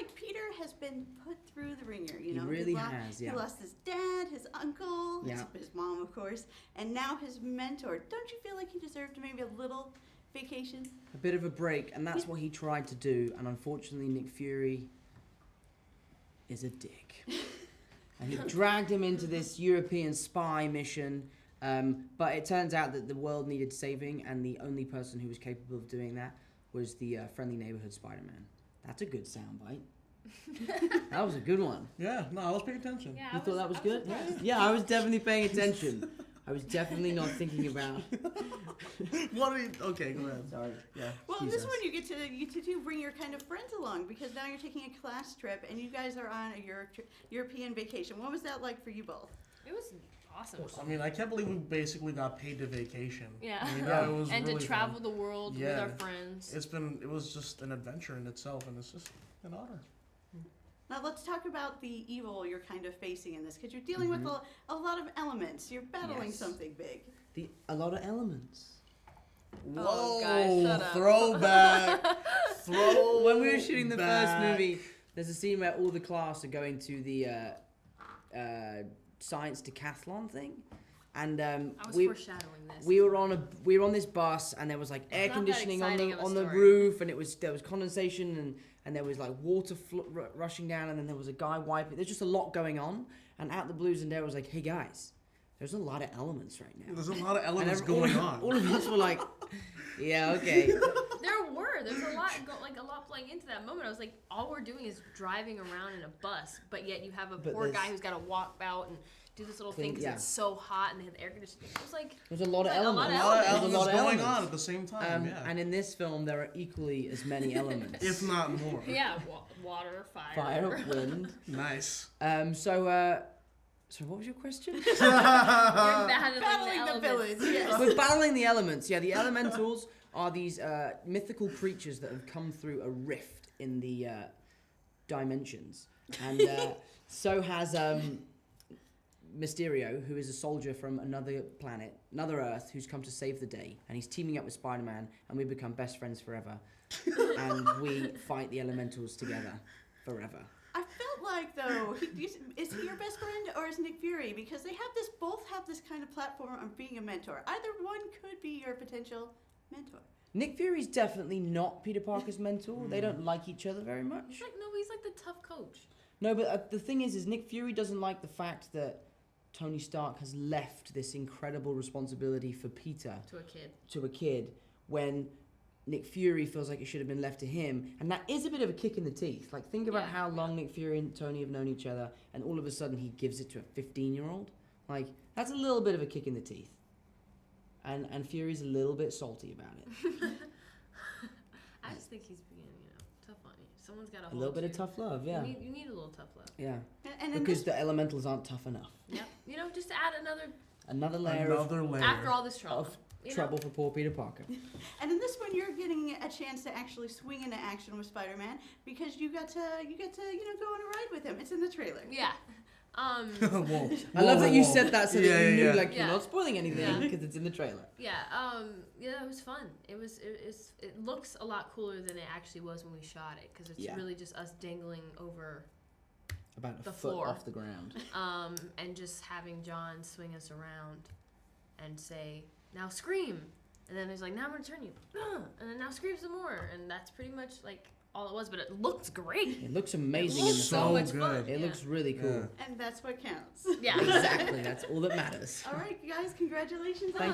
like Peter has been put through the ringer. You know, he really has. Yeah. He lost his dad, his uncle, Yeah. his mom, of course, and now his mentor. Don't you feel like he deserved maybe a little vacation? A bit of a break, and that's what he tried to do. And unfortunately, Nick Fury is a dick. And he dragged him into this European spy mission. But it turns out that the world needed saving, and the only person who was capable of doing that was the friendly neighborhood Spider-Man. That's a good soundbite. That was a good one. Yeah, no, I was paying attention. You thought that was good? Yeah, I was definitely paying attention. I was definitely not thinking about. Okay, go ahead. Sorry. Yeah. Well, in this one you get to bring your kind of friends along, because now you're taking a class trip and you guys are on a European vacation. What was that like for you both? It was awesome. I mean, I can't believe we basically got paid to vacation. Yeah. I mean, Yeah. it was And really to travel fun. the world with our friends. It was just an adventure in itself, and it's just an honor. Now let's talk about the evil you're kind of facing in this, because you're dealing with a lot of elements. You're battling something big. A lot of elements. Whoa! Oh, guys, shut up. Throwback. When we were shooting the first movie, there's a scene where all the class are going to the science decathlon thing, and I was foreshadowing this. we were on this bus, and there was like air not that conditioning on exciting the of a on the story. roof, and there was condensation, and there was like water rushing down, and then there was a guy wiping. There's just a lot going on, and out the blue, Zendaya was like, "Hey guys, there's a lot of elements right now." There's a lot of elements And going on. All of us were like, "Yeah, okay." There's a lot playing into that moment. I was like, all we're doing is driving around in a bus, but yet you have a poor guy who's got to walk out and do this little thing because it's so hot and they have the air conditioning. It was like There's a lot of elements. A lot of There's elements going on at the same time. And in this film, there are equally as many elements. If not more. yeah, water, fire. Fire, wind. Nice. So what was your question? We're battling Battling the villains. Yes. We're battling the elements. Yeah, the elementals are these mythical creatures that have come through a rift in the dimensions, and so has Mysterio, who is a soldier from another planet, another Earth, who's come to save the day, and he's teaming up with Spider-Man, and we become best friends forever, and we fight the elementals together forever. I felt like, though, is he your best friend or is Nick Fury? Because they both have this kind of platform of being a mentor. Either one could be your potential mentor. Nick Fury's definitely not Peter Parker's mentor. They don't like each other very much. He's like the tough coach. No, but the thing is Nick Fury doesn't like the fact that Tony Stark has left this incredible responsibility for Peter To a kid. When Nick Fury feels like it should have been left to him, and that is a bit of a kick in the teeth. Like, think about how long Nick Fury and Tony have known each other, and all of a sudden he gives it to a 15-year-old. Like, that's a little bit of a kick in the teeth. And Fury's a little bit salty about it. I just think he's being, tough on you. Someone's got to hold A little bit you. of tough love, yeah. You need a little tough love. Yeah. And Because the elementals aren't tough enough. Yep. Just to add Another layer after all this trouble. of trouble for poor Peter Parker. And in this one, you're getting a chance to actually swing into action with Spider-Man, because you get to go on a ride with him. It's in the trailer. Yeah. Whoa. I love that you said that so that you knew yeah. you're not spoiling anything because it's in the trailer. Yeah. It was fun. It looks a lot cooler than it actually was when we shot it, because it's really just us dangling over About the a foot floor. off the ground. and just having John swing us around and say, "Now scream," and then he's like, "Now I'm gonna turn you," and then now scream some more, and that's pretty much like all it was. But it looked great. It looks amazing It in looks the so film. much fun. It looks really cool. And that's what counts. Yeah. Exactly, that's all that matters. All right, guys, congratulations Thank on